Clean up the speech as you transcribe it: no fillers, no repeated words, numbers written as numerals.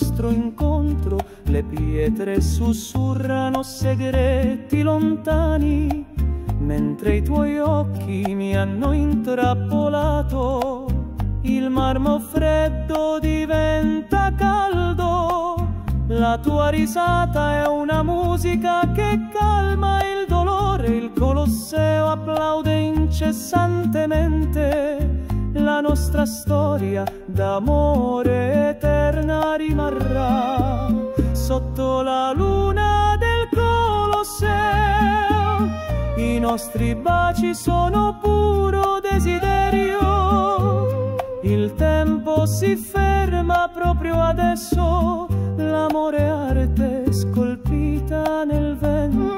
nostro incontro, le pietre sussurrano segreti lontani, mentre i tuoi occhi mi hanno intrappolato. Il marmo freddo diventa caldo, la tua risata è una musica che calma il dolore, il Colosseo applaude incessantemente. La nostra storia d'amore eterna rimarrà sotto la luna del Colosseo. I nostri baci sono puro desiderio, il tempo si ferma proprio adesso, l'amore è arte scolpita nel vento.